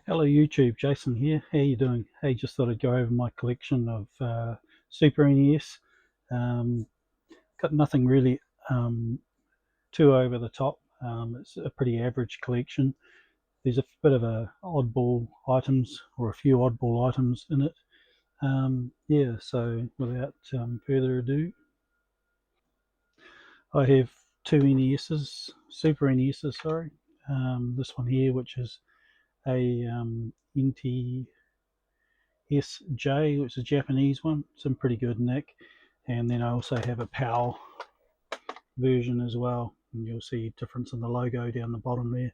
Hello YouTube, Jason here. How you doing? Hey, just thought I'd go over my collection of Super NES. Um, got nothing really too over the top. It's a pretty average collection. There's a bit of a oddball items or a few oddball items in it. Yeah, so without further ado, I have two NESs, Super NESs, sorry. This one here, which is a NT SJ, which is a Japanese one. It's in pretty good nick. And then I also have a PAL version as well. And you'll see a difference in the logo down the bottom there.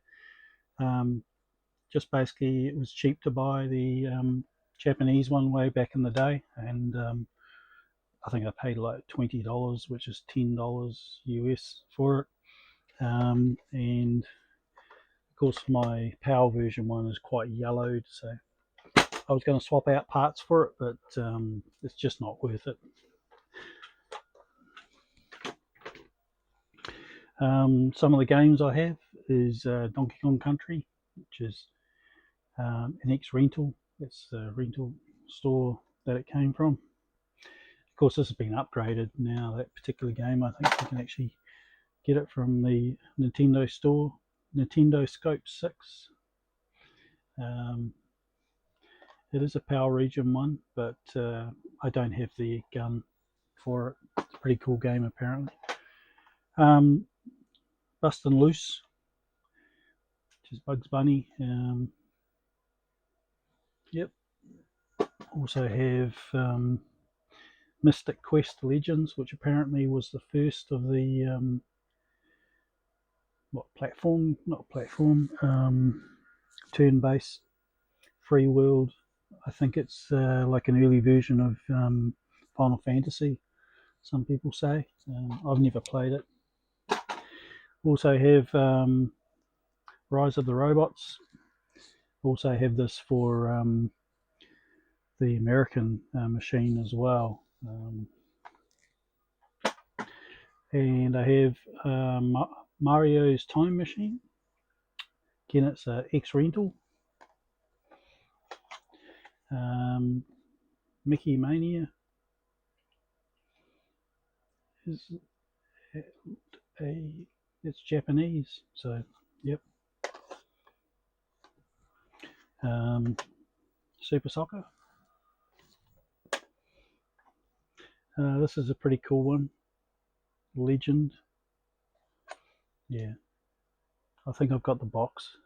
Just basically, it was cheap to buy the Japanese one way back in the day. And I think I paid like $20, which is $10 US for it. And of course, my PAL version one is quite yellowed. So I was going to swap out parts for it, but it's just not worth it. Some of the games I have is Donkey Kong Country, which is an ex-rental. It's the rental store that it came from. Of course, this has been upgraded now. That particular game, I think you can actually get it from the Nintendo store, Nintendo Scope 6. It is a Power Region one, but I don't have the gun for it. It's a pretty cool game, apparently. Bustin' Loose, which is Bugs Bunny. Yep. Also have Mystic Quest Legends, which apparently was the first of the turn-based free world. I think it's like an early version of Final Fantasy. Some people say. I've never played it. Also have Rise of the Robots. Also have this for the American machine as well. And I have Mario's Time Machine. Again, it's a ex-rental. Mickey Mania is it's Japanese, so yep. Super Soccer. This is a pretty cool one. Legend. Yeah, I think I've got the box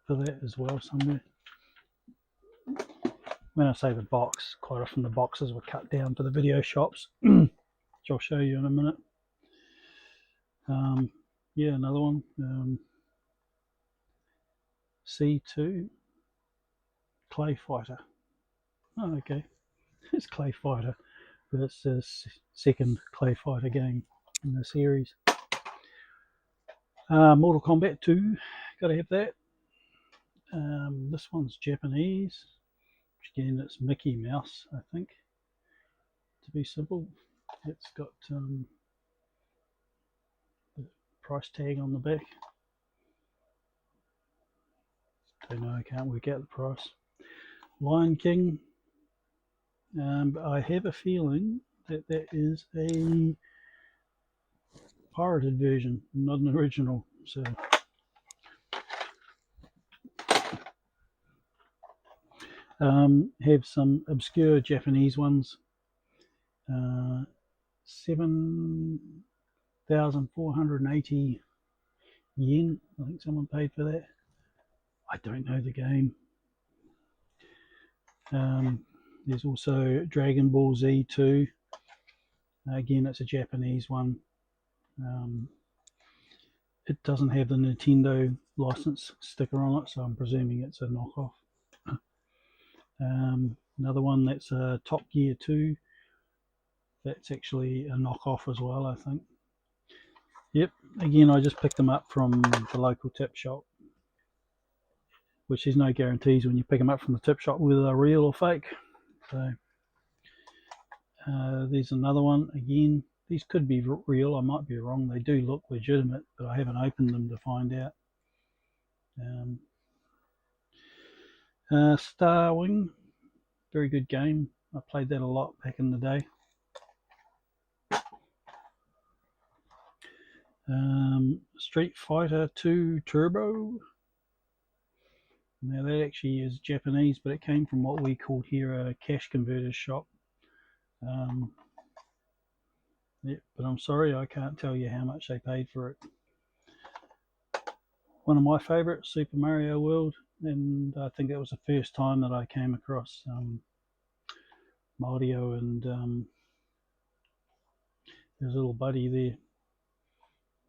for that as well somewhere. When I say the box, quite often the boxes were cut down for the video shops, which I'll show you in a minute. Yeah, another one. C2 Clay Fighter. Oh, okay. It's Clay Fighter, but it's the second Clay Fighter game in the series. Mortal Kombat 2, gotta have that. This one's Japanese. Again, it's Mickey Mouse, I think, to be simple. It's got the price tag on the back. Don't know, I can't work out the price. Lion King. But I have a feeling that that is a pirated version, not an original. So have some obscure Japanese ones. 7,480 yen. I think someone paid for that. I don't know the game. There's also Dragon Ball Z 2. Again, it's a Japanese one. It doesn't have the Nintendo license sticker on it, so I'm presuming it's a knockoff. Another one that's Top Gear 2. That's actually a knockoff as well, I think. Yep, again, I just picked them up from the local tip shop, which is no guarantees when you pick them up from the tip shop whether they're real or fake. So there's another one. Again, these could be real. I might be wrong. They do look legitimate, but I haven't opened them to find out. Star Wing, very good game. I played that a lot back in the day. Street Fighter 2 Turbo. Now that actually is Japanese, but it came from what we called here a cash converters shop. Yeah, but I'm sorry, I can't tell you how much they paid for it. One of my favourites, Super Mario World, and I think it was the first time that I came across Mario and his little buddy there.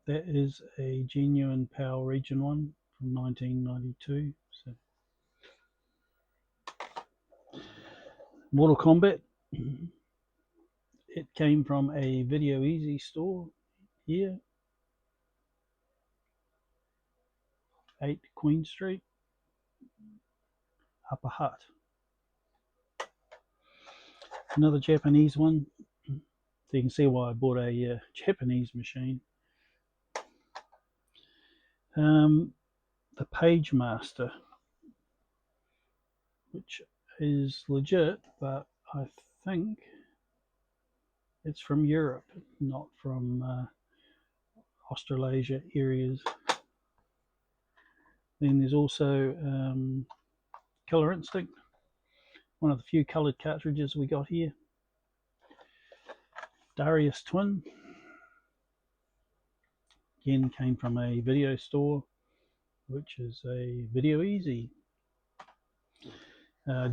That is a genuine PAL Region 1 from 1992. So, Mortal Kombat. It came from a Video Easy store here, 8 Queen Street, Upper Hutt. Another Japanese one. So you can see why I bought a Japanese machine. The Page Master, which is legit, but I think it's from Europe, not from Australasia areas. Then there's also Killer Instinct, one of the few coloured cartridges we got here. Darius Twin, again came from a video store, which is a Video Easy.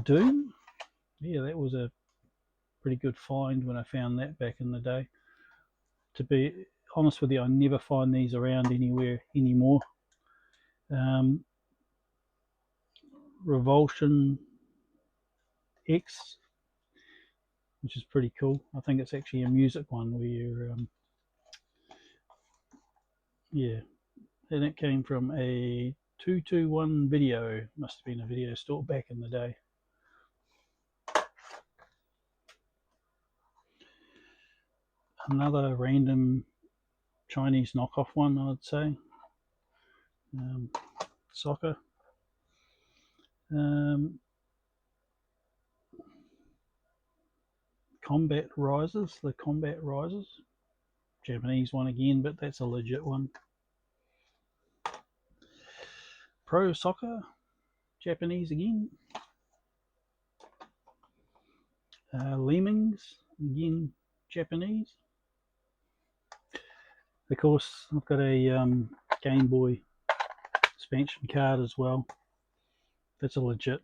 Doom, yeah, that was a pretty good find when I found that back in the day. To be honest with you, I never find these around anywhere anymore. Revulsion X, which is pretty cool. I think it's actually a music one where you're, yeah, and it came from a 221 video. Must have been a video store back in the day. Another random Chinese knockoff one, I'd say. Soccer. Combat Rises, the Combat Rises. Japanese one again, but that's a legit one. Pro Soccer, Japanese again. Lemmings, again Japanese. Of course, I've got a Game Boy expansion card as well. That's a legit.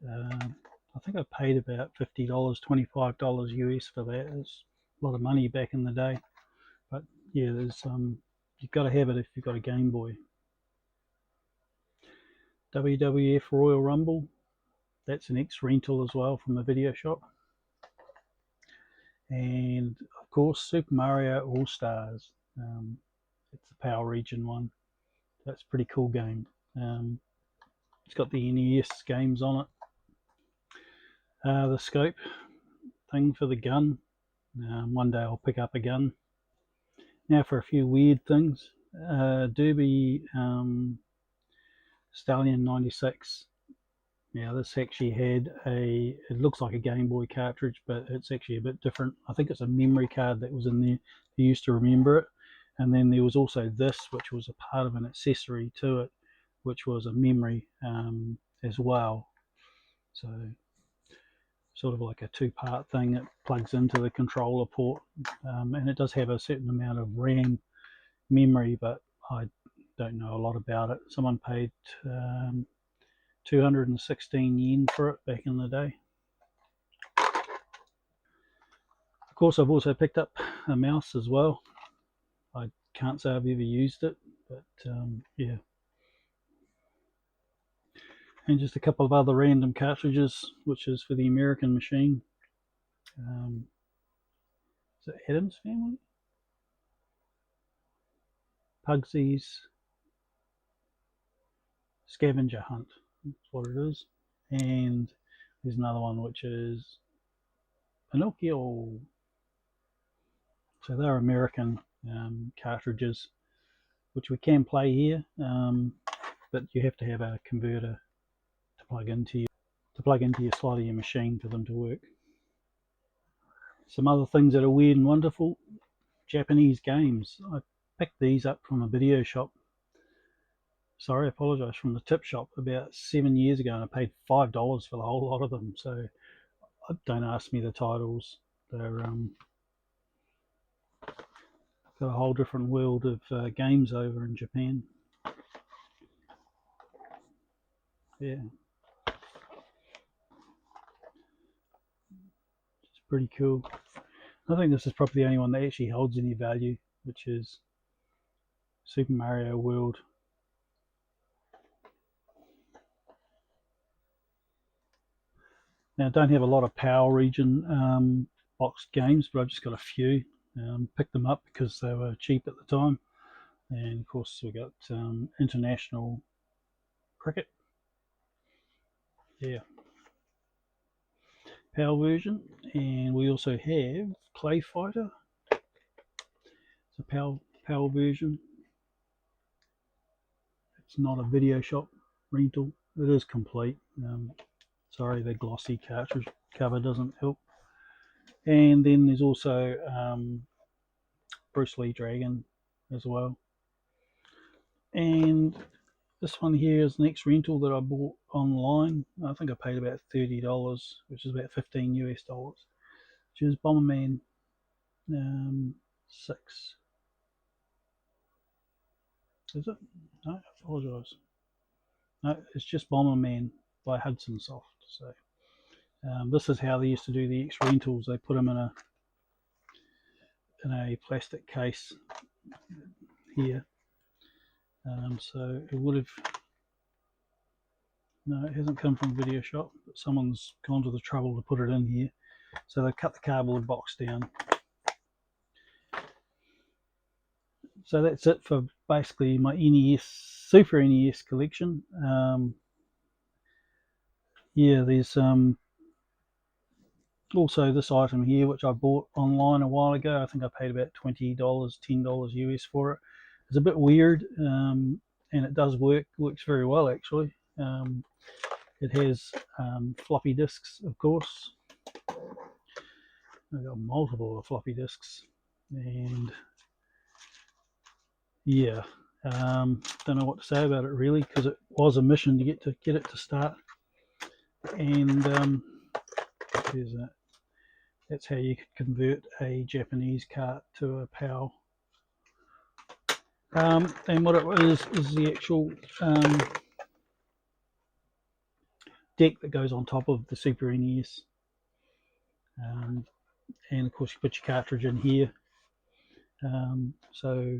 I think I paid about $50, $25 US for that. It's a lot of money back in the day. But yeah, there's you've got to have it if you've got a Game Boy. WWF Royal Rumble. That's an X-rental as well from a video shop. And of course, Super Mario All-Stars. It's the PAL Region 1. That's a pretty cool game. It's got the NES games on it. The scope thing for the gun. One day I'll pick up a gun. Now for a few weird things. Derby Stallion 96. Now this actually had it looks like a Game Boy cartridge, but it's actually a bit different. I think it's a memory card that was in there. You used to remember it. And then there was also this, which was a part of an accessory to it, which was a memory as well. So sort of like a two-part thing. It plugs into the controller port, and it does have a certain amount of RAM memory, but I don't know a lot about it. Someone paid 216 yen for it back in the day. Of course, I've also picked up a mouse as well. I can't say I've ever used it, but yeah. And just a couple of other random cartridges, which is for the American machine. Is it Addams Family? Pugsy's Scavenger Hunt. That's what it is. And there's another one which is Pinocchio. So they're American cartridges, which we can play here, but you have to have a converter to plug into. to plug into your slot of your machine for them to work. Some other things that are weird and wonderful, Japanese games. I picked these up from a video shop. Sorry, I apologise, from the tip shop about 7 years ago, and I paid $5 for the whole lot of them. So don't ask me the titles. They're got a whole different world of games over in Japan. Yeah, it's pretty cool. I think this is probably the only one that actually holds any value, which is Super Mario World. Now, I don't have a lot of Power Region boxed games, but I've just got a few. Picked them up because they were cheap at the time. And of course, we got International Cricket. Yeah. Power version. And we also have Clay Fighter. It's a Power version. It's not a video shop rental. It is complete. Sorry, the glossy cartridge cover doesn't help. And then there's also Bruce Lee Dragon as well. And this one here is the next rental that I bought online. I think I paid about $30, which is about 15 US dollars, which is Bomberman 6. Is it? No, I apologise. No, it's just Bomberman by Hudson Soft. So this is how they used to do the X rentals. They put them in a plastic case here. So it would have, no, it hasn't come from a video shop, but someone's gone to the trouble to put it in here. So they cut the cardboard box down. So that's it for basically my NES, Super NES collection. Yeah, there's also this item here, which I bought online a while ago. I think I paid about $20, $10 US for it. It's a bit weird, and it does works very well actually. It has floppy disks, of course. I've got multiple floppy disks, and yeah, don't know what to say about it really, because it was a mission to get it to start. And there's that. That's how you could convert a Japanese cart to a PAL. And what it is the actual deck that goes on top of the Super NES. And of course you put your cartridge in here. So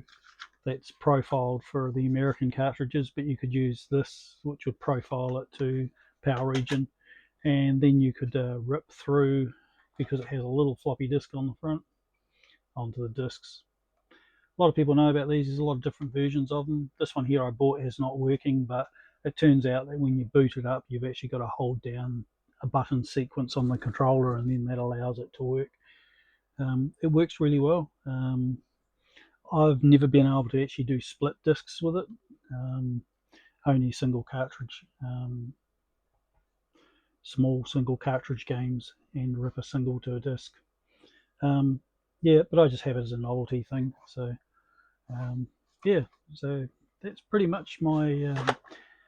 that's profiled for the American cartridges, but you could use this, which would profile it to Power Region, and then you could rip through, because it has a little floppy disk on the front, onto the discs. A lot of people know about these. There's a lot of different versions of them. This one here I bought is not working, but it turns out that when you boot it up, you've actually got to hold down a button sequence on the controller, and then that allows it to work. It works really well. I've never been able to actually do split discs with it. Only single cartridge, small single cartridge games, and rip a single to a disc. Yeah, but I just have it as a novelty thing. So yeah, so that's pretty much my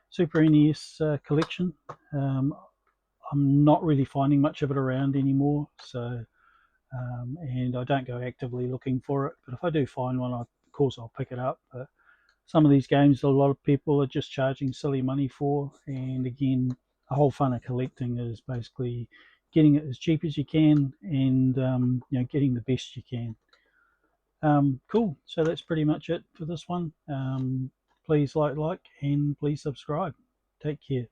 Super NES collection. I'm not really finding much of it around anymore, so and I don't go actively looking for it. But if I do find one, of course I'll pick it up. But some of these games, a lot of people are just charging silly money for, and again, the whole fun of collecting is basically getting it as cheap as you can, and you know, getting the best you can. Cool. So that's pretty much it for this one. Please like, and please subscribe. Take care.